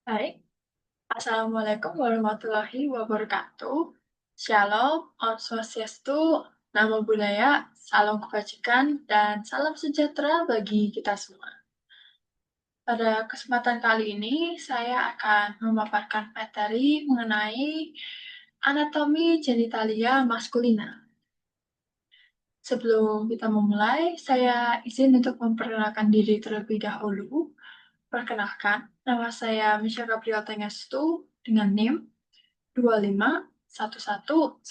Baik, Assalamualaikum warahmatullahi wabarakatuh. Shalom, Om Swastiastu, Namo Buddhaya, salam kebajikan, dan salam sejahtera bagi kita semua. Pada kesempatan kali ini, saya akan memaparkan materi mengenai anatomi genitalia maskulina. Sebelum kita memulai, saya izin untuk memperkenalkan diri terlebih dahulu. Perkenalkan, nama saya Misha Gabriel Tengestu dengan NIM 251111220026.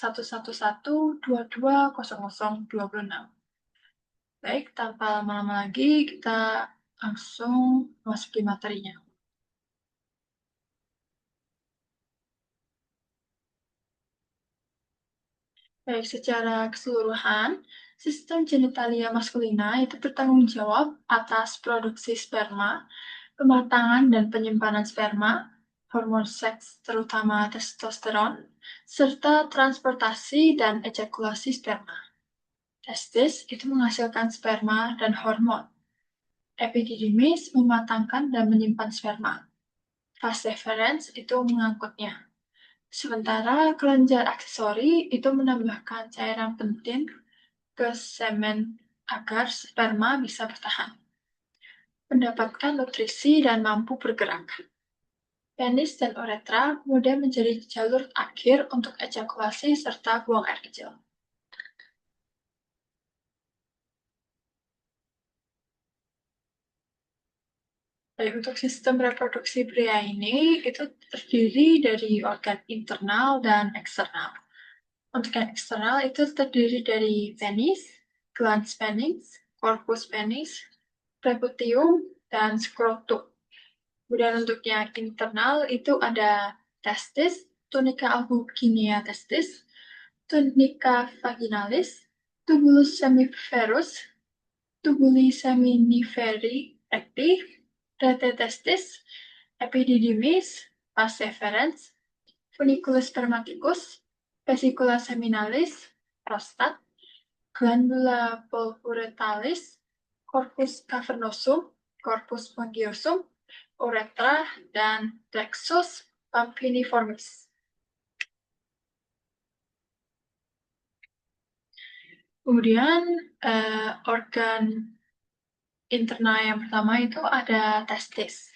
Baik, tanpa lama-lama lagi, kita langsung masuki materinya. Baik, secara keseluruhan, sistem genitalia maskulina itu bertanggung jawab atas produksi sperma, pematangan dan penyimpanan sperma, hormon seks terutama testosteron, serta transportasi dan ejakulasi sperma. Testis itu menghasilkan sperma dan hormon. Epididymis mematangkan dan menyimpan sperma. Vas deferens itu mengangkutnya. Sementara kelenjar aksesori itu menambahkan cairan penting ke semen agar sperma bisa bertahan, mendapatkan nutrisi dan mampu bergerak. Penis dan uretra kemudian menjadi jalur akhir untuk ejakulasi serta buang air kecil. Baik, untuk sistem reproduksi pria ini itu terdiri dari organ internal dan eksternal. Untuk yang eksternal itu terdiri dari penis, glans penis, corpus penis, prepucium, dan skrotum. Kemudian untuk yang internal itu ada testis, tunica albuginea testis, tunica vaginalis, tubulus seminiferus, tubuli seminiferi recti, rete testis, epididymis, vas deferens, funiculus spermaticus, vesicula seminalis, prostat, glandula pulchritalis, corpus cavernosum, corpus spongiosum, uretra, dan plexus pampiniformis. Kemudian organ internal yang pertama itu ada testis.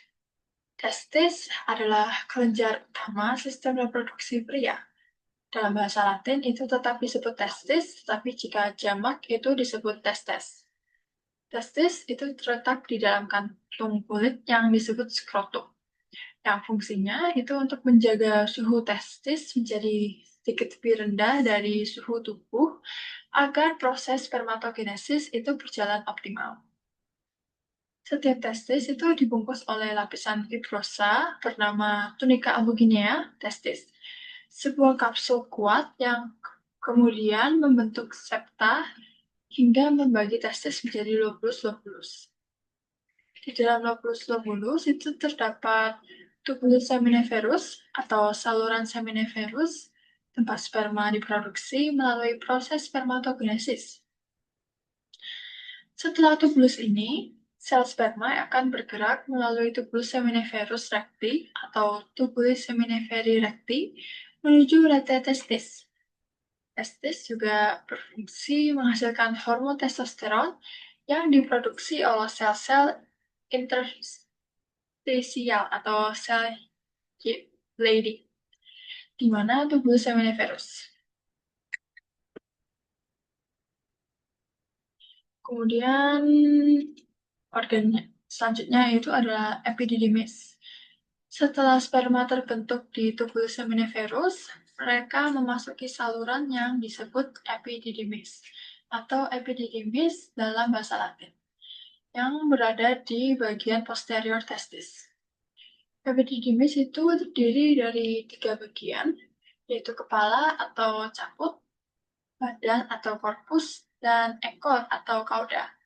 Testis adalah kelenjar utama sistem reproduksi pria. Dalam bahasa Latin itu tetap disebut testis, tapi jika jamak itu disebut testes. Testis itu terletak di dalam kantung kulit yang disebut skrotum. Yang fungsinya itu untuk menjaga suhu testis menjadi sedikit lebih rendah dari suhu tubuh agar proses spermatogenesis itu berjalan optimal. Setiap testis itu dibungkus oleh lapisan fibrosa bernama tunica albuginea testis, sebuah kapsul kuat yang kemudian membentuk septa hingga membagi testis menjadi lobulus-lobulus. Di dalam lobulus-lobulus itu terdapat tubulus seminiferus atau saluran seminiferus, tempat sperma diproduksi melalui proses spermatogenesis. Setelah tubulus ini, sel sperma akan bergerak melalui tubulus seminiferus recti atau tubulus seminiferi recti menuju rete testis. Testis juga berfungsi menghasilkan hormon testosteron yang diproduksi oleh sel-sel interstisial atau sel Leydig, di mana tubulus seminiferus. Kemudian organ selanjutnya itu adalah epididymis. Setelah sperma terbentuk di tubulus seminiferus, mereka memasuki saluran yang disebut epididymis atau epididymis dalam bahasa Latin, yang berada di bagian posterior testis. Epididymis itu terdiri dari 3 bagian, yaitu kepala atau caput, badan atau korpus, dan ekor atau cauda.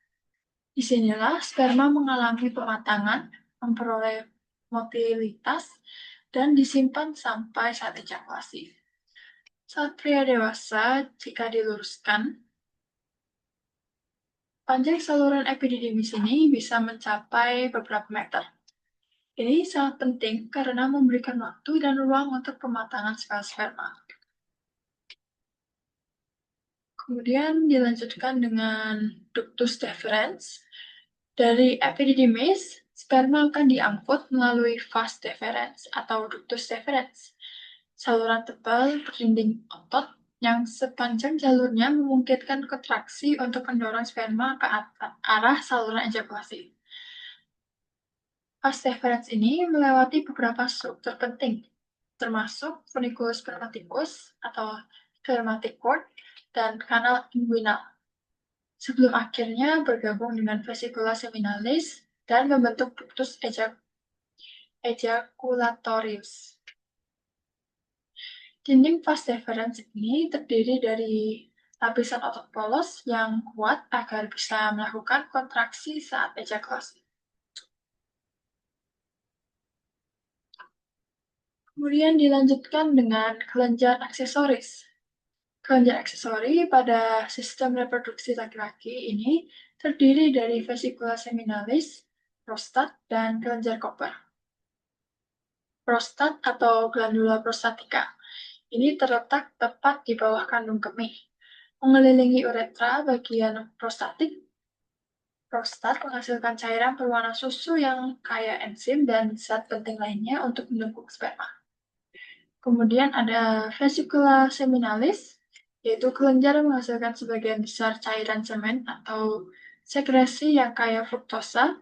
Disinilah sperma mengalami pematangan, memperoleh motilitas, dan disimpan sampai saat ejakulasi. Saat pria dewasa, jika diluruskan, panjang saluran epididymis ini bisa mencapai beberapa meter. Ini sangat penting karena memberikan waktu dan ruang untuk pematangan sel sperma. Kemudian dilanjutkan dengan ductus deferens. Dari epididymis, sperma akan diangkut melalui vas deferens atau ductus deferens, saluran tebal berdinding otot yang sepanjang jalurnya memungkinkan kontraksi untuk mendorong sperma ke arah saluran ejakulasi. Vas deferens ini melewati beberapa struktur penting, termasuk funiculus spermaticus atau spermatic cord dan kanal inguinal, sebelum akhirnya bergabung dengan vesicula seminalis dan membentuk ductus ejaculatorius. Dinding vas deferens ini terdiri dari lapisan otot polos yang kuat agar bisa melakukan kontraksi saat ejakulasi. Kemudian dilanjutkan dengan kelenjar aksesoris. Kelenjar aksesori pada sistem reproduksi laki-laki ini terdiri dari vesicula seminalis, prostat, dan kelenjar koper. Prostat atau glandula prostatika ini terletak tepat di bawah kandung kemih, mengelilingi uretra bagian prostatik. Prostat menghasilkan cairan berwarna susu yang kaya enzim dan zat penting lainnya untuk mendukung sperma. Kemudian ada vesicula seminalis, yaitu kelenjar menghasilkan sebagian besar cairan semen atau sekresi yang kaya fruktosa,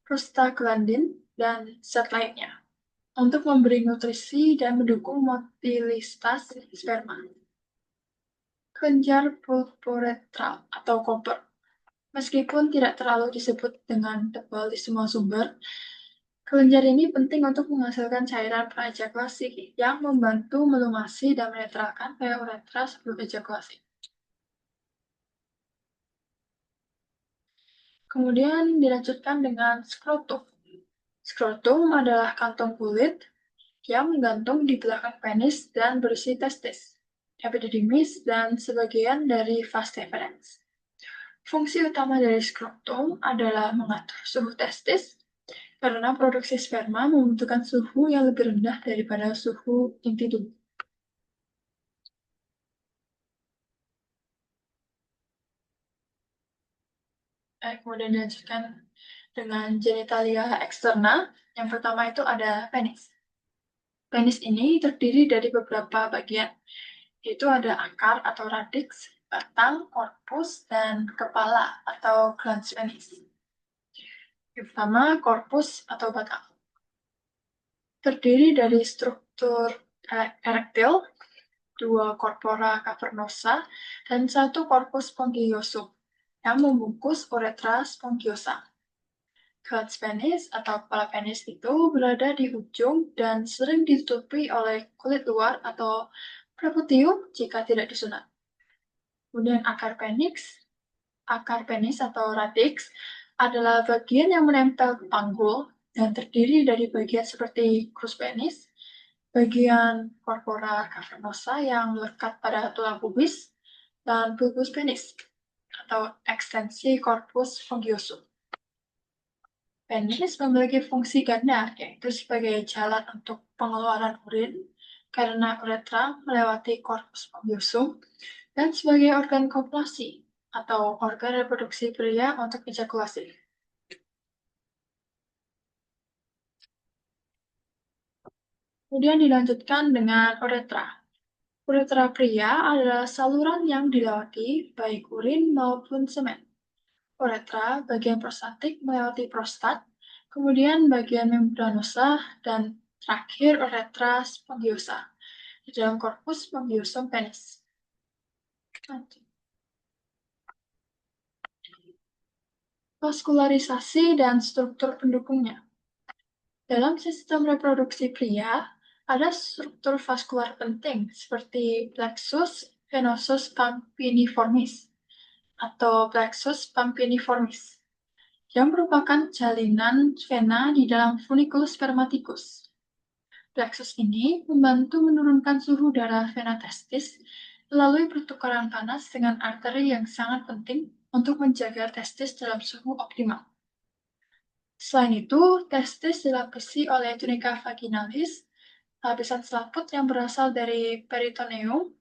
prostaglandin, dan zat lainnya untuk memberi nutrisi dan mendukung motilistas sperma. Kelenjar pulporetral atau koper. Meskipun tidak terlalu disebut dengan tebal di semua sumber, kelenjar ini penting untuk menghasilkan cairan praejakulasi yang membantu melumasi dan menetralkan pH uretra sebelum ejakulasi. Kemudian dilanjutkan dengan skrotum. Skrotum adalah kantong kulit yang menggantung di belakang penis dan berisi testis, epididymis, dan sebagian dari vas deferens. Fungsi utama dari skrotum adalah mengatur suhu testis, karena produksi sperma membutuhkan suhu yang lebih rendah daripada suhu inti tubuh. Kemudian dilanjutkan dengan genitalia eksterna. Yang pertama itu ada penis. Penis ini terdiri dari beberapa bagian, yaitu ada akar atau radix, batang, korpus, dan kepala atau glans penis. Yang pertama, korpus atau batang. Terdiri dari struktur erektil, 2 corpora cavernosa, dan 1 corpus spongiosum yang membungkus uretra spongiosa. Glans penis atau kepala penis itu berada di ujung dan sering ditutupi oleh kulit luar atau preputium jika tidak disunat. Kemudian akar penis atau radix adalah bagian yang menempel ke panggul dan terdiri dari bagian seperti krus penis, bagian corpora cavernosa yang melekat pada tulang pubis, dan bulbus penis atau ekstensi corpus spongiosum. Penis memiliki fungsi ganda, yaitu sebagai jalan untuk pengeluaran urin karena uretra melewati corpus spongiosum, dan sebagai organ kopulasi atau organ reproduksi pria untuk ejakulasi. Kemudian dilanjutkan dengan uretra. Uretra pria adalah saluran yang dilewati baik urin maupun semen. Uretra bagian prostatik melewati prostat, kemudian bagian membranosa, dan terakhir uretra spongiosa di dalam korpus spongiosum penis. Vaskularisasi dan struktur pendukungnya. Dalam sistem reproduksi pria, ada struktur vaskular penting seperti plexus venosus pampiniformis atau plexus pampiniformis yang merupakan jalinan vena di dalam funiculus spermaticus. Plexus ini membantu menurunkan suhu darah vena testis melalui pertukaran panas dengan arteri yang sangat penting untuk menjaga testis dalam suhu optimal. Selain itu, testis dilapisi oleh tunika vaginalis, lapisan selaput yang berasal dari peritoneum,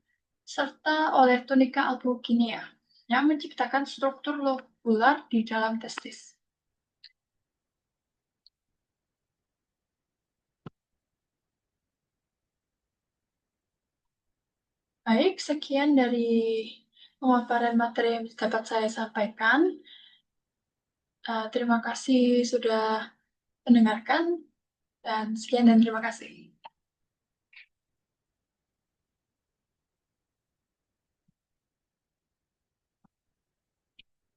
serta oleh tunika albuginea, yang menciptakan struktur lobular di dalam testis. Baik, sekian dari pemaparan materi yang dapat saya sampaikan. Terima kasih sudah mendengarkan, dan sekian dan terima kasih.